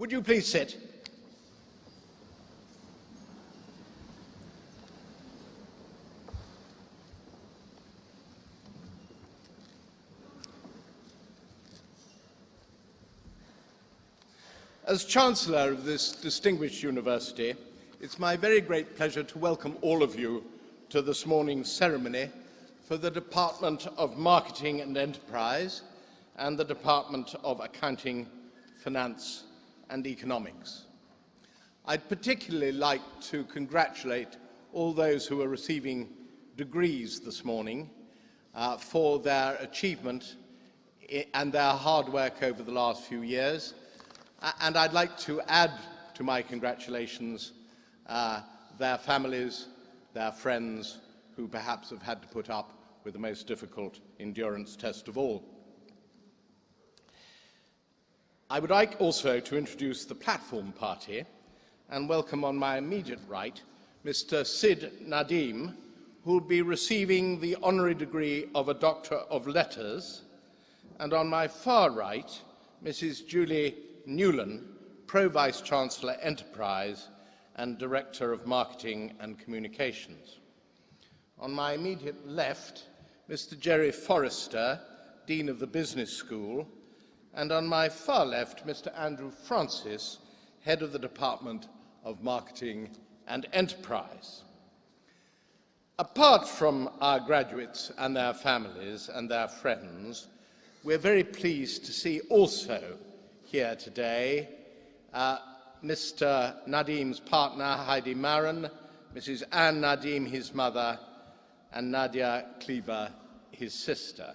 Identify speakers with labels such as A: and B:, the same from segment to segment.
A: Would you please sit? As Chancellor of this distinguished university, it's my very great pleasure to welcome all of you to this morning's ceremony for the Department of Marketing and Enterprise and the Department of Accounting, Finance and Economics. I'd particularly like to congratulate all those who are receiving degrees this morning for their achievement and their hard work over the last few years. And I'd like to add to my congratulations their families, their friends, who perhaps have had to put up with the most difficult endurance test of all. I would like also to introduce the platform party and welcome on my immediate right Mr. Sid Nadeem, who will be receiving the honorary degree of a Doctor of Letters, and on my far right Mrs. Julie Newland, Pro-Vice Chancellor Enterprise and Director of Marketing and Communications. On my immediate left, Mr. Jerry Forrester, Dean of the Business School, and on my far left, Mr. Andrew Francis, Head of the Department of Marketing and Enterprise. Apart from our graduates and their families and their friends, we're very pleased to see also here today Mr. Nadeem's partner, Heidi Maron, Mrs. Anne Nadeem, his mother, and Nadia Cleaver, his sister.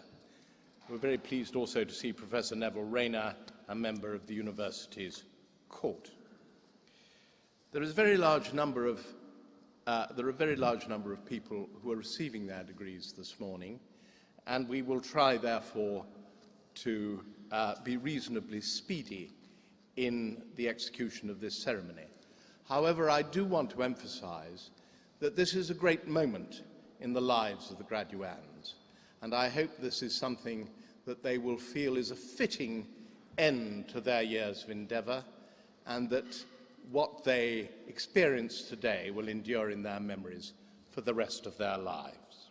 A: We're very pleased also to see Professor Neville Rayner, a member of the university's court. There are a very large number of people who are receiving their degrees this morning, and we will try, therefore, to be reasonably speedy in the execution of this ceremony. However, I do want to emphasize that this is a great moment in the lives of the graduands, and I hope this is something that they will feel is a fitting end to their years of endeavour, and that what they experience today will endure in their memories for the rest of their lives.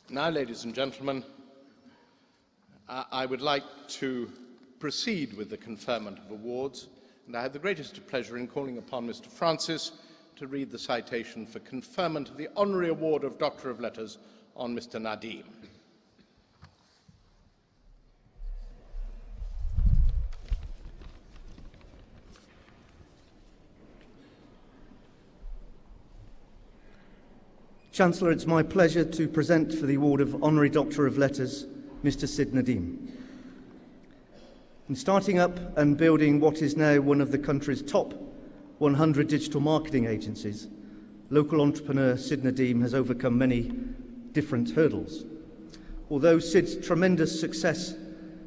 A: Now, ladies and gentlemen, I would like to proceed with the conferment of awards, and I have the greatest pleasure in calling upon Mr. Francis to read the citation for conferment of the Honorary Award of Doctor of Letters on Mr. Nadeem.
B: Chancellor, it's my pleasure to present for the award of Honorary Doctor of Letters, Mr. Sid Nadeem. In starting up and building what is now one of the country's top 100 digital marketing agencies, local entrepreneur Sid Nadeem has overcome many different hurdles. Although Sid's tremendous success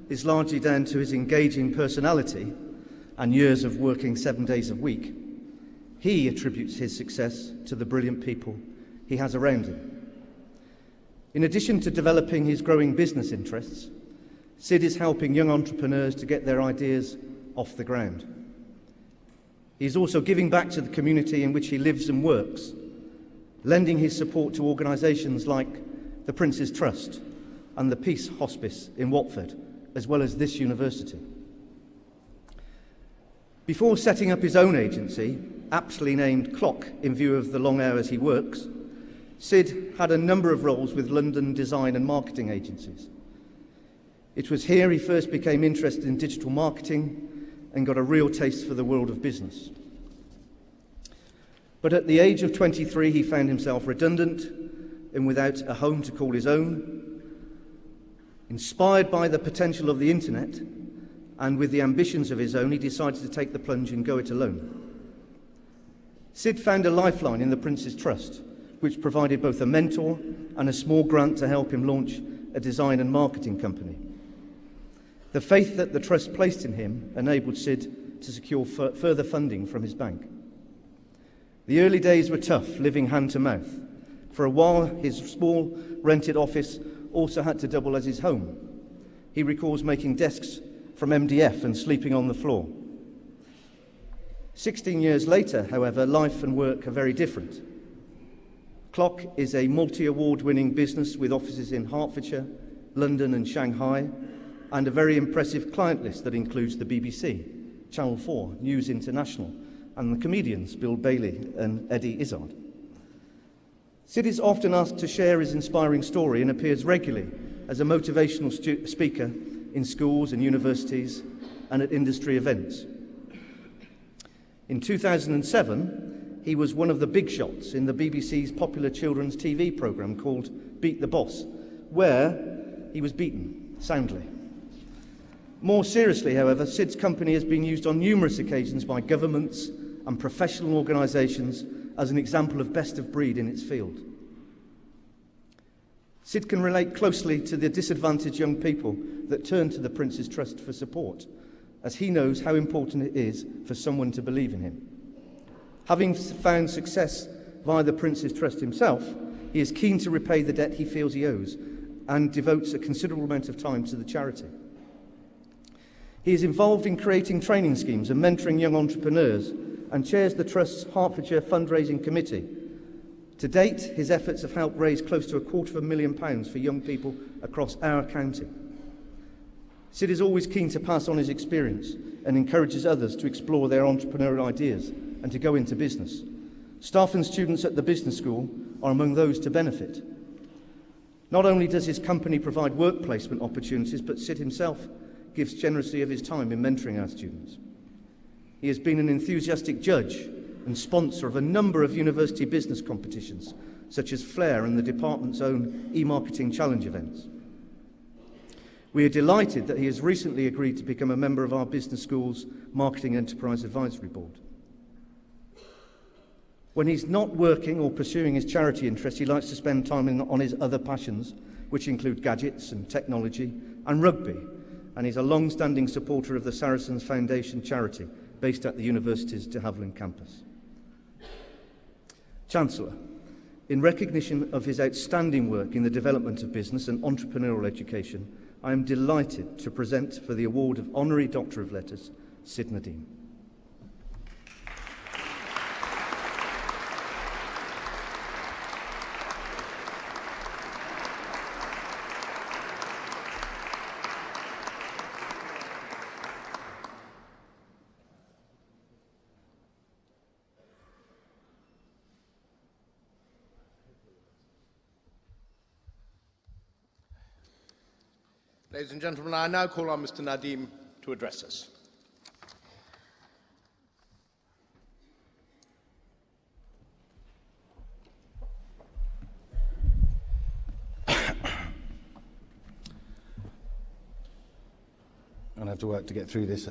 B: is largely down to his engaging personality and years of working 7 days a week, he attributes his success to the brilliant people he has around him. In addition to developing his growing business interests, Sid is helping young entrepreneurs to get their ideas off the ground. He is also giving back to the community in which he lives and works, lending his support to organisations like the Prince's Trust and the Peace Hospice in Watford, as well as this university. Before setting up his own agency, aptly named Clock in view of the long hours he works, Sid had a number of roles with London design and marketing agencies. It was here he first became interested in digital marketing and got a real taste for the world of business. But at the age of 23, he found himself redundant and without a home to call his own. Inspired by the potential of the internet and with the ambitions of his own, he decided to take the plunge and go it alone. Sid found a lifeline in the Prince's Trust, which provided both a mentor and a small grant to help him launch a design and marketing company. The faith that the Trust placed in him enabled Sid to secure further funding from his bank. The early days were tough, living hand to mouth. For a while, his small rented office also had to double as his home. He recalls making desks from MDF and sleeping on the floor. 16 years later, however, life and work are very different. Clock is a multi-award-winning business with offices in Hertfordshire, London and Shanghai, and a very impressive client list that includes the BBC, Channel 4, News International, and the comedians Bill Bailey and Eddie Izzard. Sid is often asked to share his inspiring story and appears regularly as a motivational speaker in schools and universities and at industry events. In 2007, he was one of the big shots in the BBC's popular children's TV programme called Beat the Boss, where he was beaten soundly. More seriously, however, Sid's company has been used on numerous occasions by governments and professional organisations as an example of best of breed in its field. Sid can relate closely to the disadvantaged young people that turn to the Prince's Trust for support, as he knows how important it is for someone to believe in him. Having found success via the Prince's Trust himself, he is keen to repay the debt he feels he owes and devotes a considerable amount of time to the charity. He is involved in creating training schemes and mentoring young entrepreneurs and chairs the Trust's Hertfordshire fundraising committee. To date, his efforts have helped raise close to £250,000 for young people across our county. Sid is always keen to pass on his experience and encourages others to explore their entrepreneurial ideas and to go into business. Staff and students at the business school are among those to benefit. Not only does his company provide work placement opportunities, but Sid himself gives generously of his time in mentoring our students. He has been an enthusiastic judge and sponsor of a number of university business competitions, such as Flair and the department's own e-marketing challenge events. We are delighted that he has recently agreed to become a member of our business school's Marketing Enterprise Advisory Board. When he's not working or pursuing his charity interests, he likes to spend time on his other passions, which include gadgets and technology and rugby, and he's a long-standing supporter of the Saracens Foundation charity based at the university's de Havilland campus. Chancellor, in recognition of his outstanding work in the development of business and entrepreneurial education, I am delighted to present for the award of Honorary Doctor of Letters, Sid Nadeem.
A: Ladies and gentlemen, I now call on Mr. Nadeem to address us.
C: I'm going to have to work to get through this.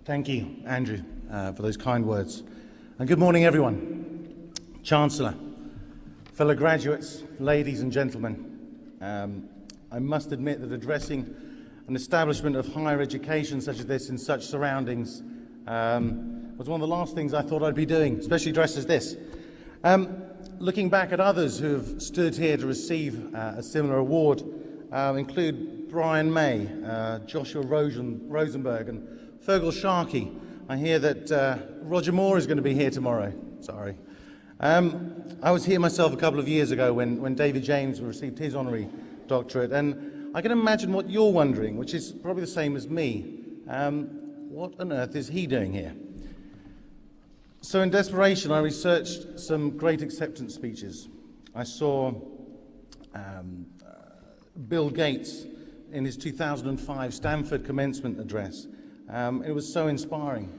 C: Thank you, Andrew, for those kind words. And good morning, everyone. Chancellor, fellow graduates, ladies and gentlemen. I must admit that addressing an establishment of higher education such as this in such surroundings was one of the last things I thought I'd be doing, especially dressed as this. Looking back at others who have stood here to receive a similar award include Brian May, Joshua Rosenberg and Fergal Sharkey. I hear that Roger Moore is going to be here tomorrow. Sorry. I was here myself a couple of years ago when David James received his honorary doctorate, and I can imagine what you're wondering, which is probably the same as me. What on earth is he doing here? So in desperation, I researched some great acceptance speeches. I saw Bill Gates in his 2005 Stanford commencement address. It was so inspiring.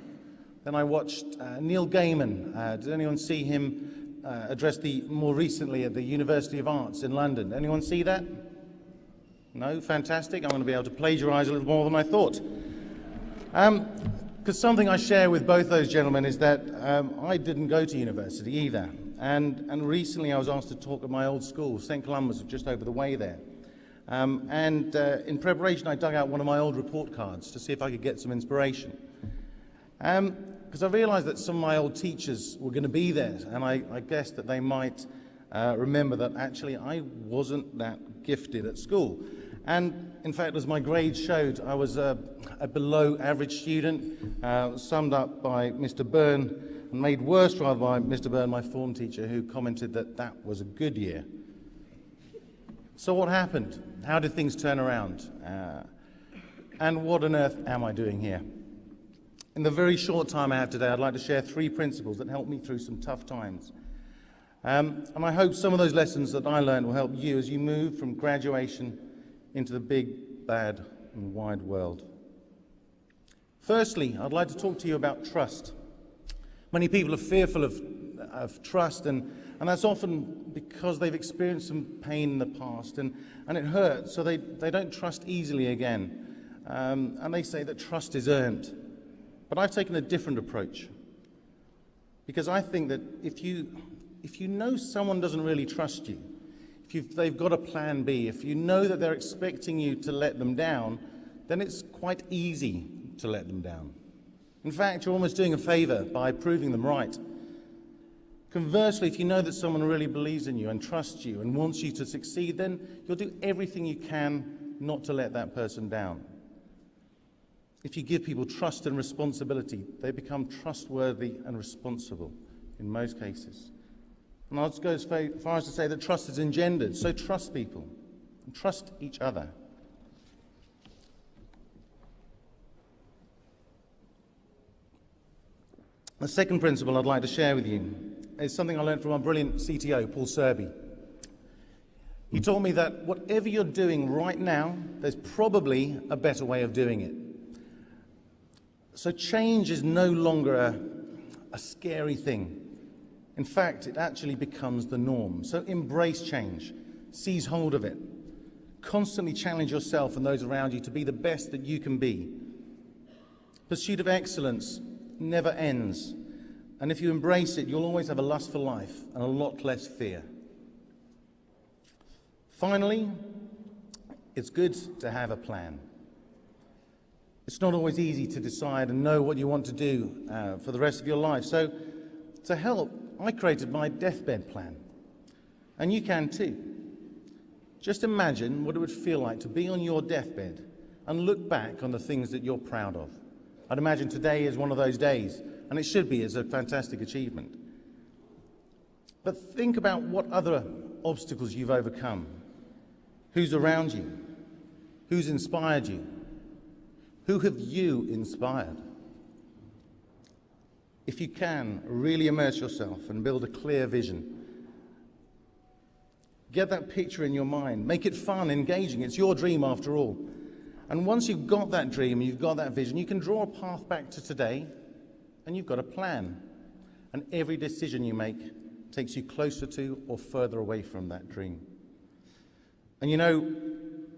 C: Then I watched Neil Gaiman. Did anyone see him address more recently at the University of Arts in London? Anyone see that? No? Fantastic. I'm going to be able to plagiarise a little more than I thought. Because something I share with both those gentlemen is that I didn't go to university either. And recently I was asked to talk at my old school, St. Columbus, just over the way there. In preparation, I dug out one of my old report cards to see if I could get some inspiration. Because I realised that some of my old teachers were going to be there, and I guessed that they might remember that actually I wasn't that gifted at school. And in fact, as my grades showed, I was a below average student, summed up by Mr. Byrne, and made worse rather by Mr. Byrne, my form teacher, who commented that that was a good year. So what happened? How did things turn around? And what on earth am I doing here? In the very short time I have today, I'd like to share 3 principles that helped me through some tough times. And I hope some of those lessons that I learned will help you as you move from graduation into the big, bad, and wide world. Firstly, I'd like to talk to you about trust. Many people are fearful of trust, and that's often because they've experienced some pain in the past, and it hurts, so they don't trust easily again. And they say that trust is earned. But I've taken a different approach, because I think that if you know someone doesn't really trust you, if they've got a plan B, if you know that they're expecting you to let them down, then it's quite easy to let them down. In fact, you're almost doing a favor by proving them right. Conversely, if you know that someone really believes in you and trusts you and wants you to succeed, then you'll do everything you can not to let that person down. If you give people trust and responsibility, they become trustworthy and responsible in most cases. And I'll go as far as to say that trust is engendered, so trust people and trust each other. The second principle I'd like to share with you is something I learned from our brilliant CTO, Paul Serby. He taught me that whatever you're doing right now, there's probably a better way of doing it. So change is no longer a scary thing. In fact, it actually becomes the norm. So embrace change, seize hold of it. Constantly challenge yourself and those around you to be the best that you can be. Pursuit of excellence never ends. And if you embrace it, you'll always have a lust for life and a lot less fear. Finally, it's good to have a plan. It's not always easy to decide and know what you want to do for the rest of your life. So to help, I created my deathbed plan. And you can too. Just imagine what it would feel like to be on your deathbed and look back on the things that you're proud of. I'd imagine today is one of those days, and it should be as a fantastic achievement. But think about what other obstacles you've overcome. Who's around you? Who's inspired you? Who have you inspired? If you can, really immerse yourself and build a clear vision. Get that picture in your mind. Make it fun, engaging. It's your dream after all. And once you've got that dream, you've got that vision, you can draw a path back to today, and you've got a plan. And every decision you make takes you closer to or further away from that dream. And you know,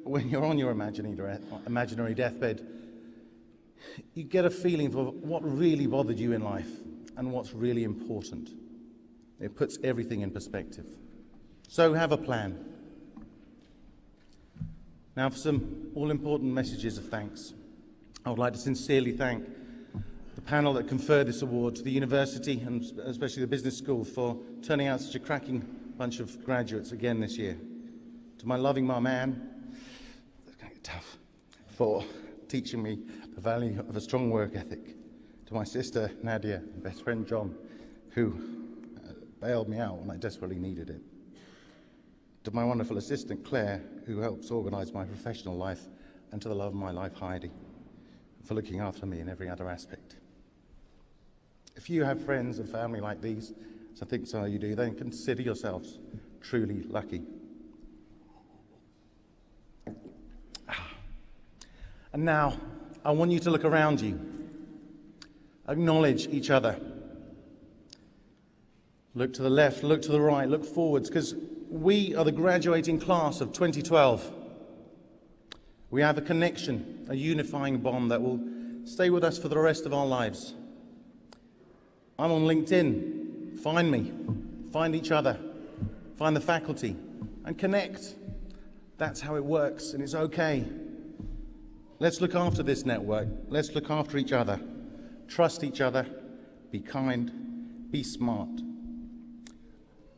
C: when you're on your imaginary deathbed, you get a feeling for what really bothered you in life and what's really important. It puts everything in perspective. So have a plan. Now for some all-important messages of thanks. I would like to sincerely thank the panel that conferred this award to the university and especially the business school for turning out such a cracking bunch of graduates again this year. To my loving mum Anne, it's going to get tough, for teaching me the value of a strong work ethic. To my sister Nadia and best friend John, who bailed me out when I desperately needed it. To my wonderful assistant Claire, who helps organise my professional life, and to the love of my life Heidi, for looking after me in every other aspect. If you have friends and family like these, as I think some of you do, then consider yourselves truly lucky. And now, I want you to look around you. Acknowledge each other. Look to the left, look to the right, look forwards, because we are the graduating class of 2012. We have a connection, a unifying bond that will stay with us for the rest of our lives. I'm on LinkedIn. Find me. Find each other. Find the faculty. And connect. That's how it works, and it's okay. Let's look after this network. Let's look after each other. Trust each other. Be kind. Be smart.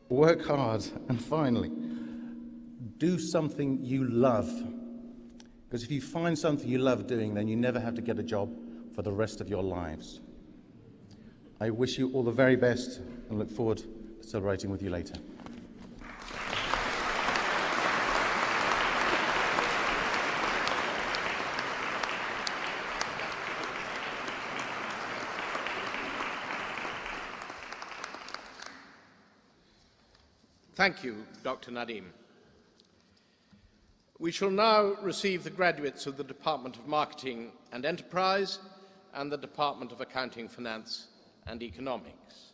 C: Work hard. And finally, do something you love. Because if you find something you love doing, then you never have to get a job for the rest of your lives. I wish you all the very best and look forward to celebrating with you later.
A: Thank you, Dr. Nadim. We shall now receive the graduates of the Department of Marketing and Enterprise and the Department of Accounting, Finance and Economics.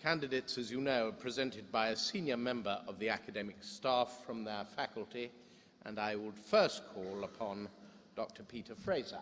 A: Candidates, as you know, are presented by a senior member of the academic staff from their faculty, and I would first call upon Dr. Peter Fraser.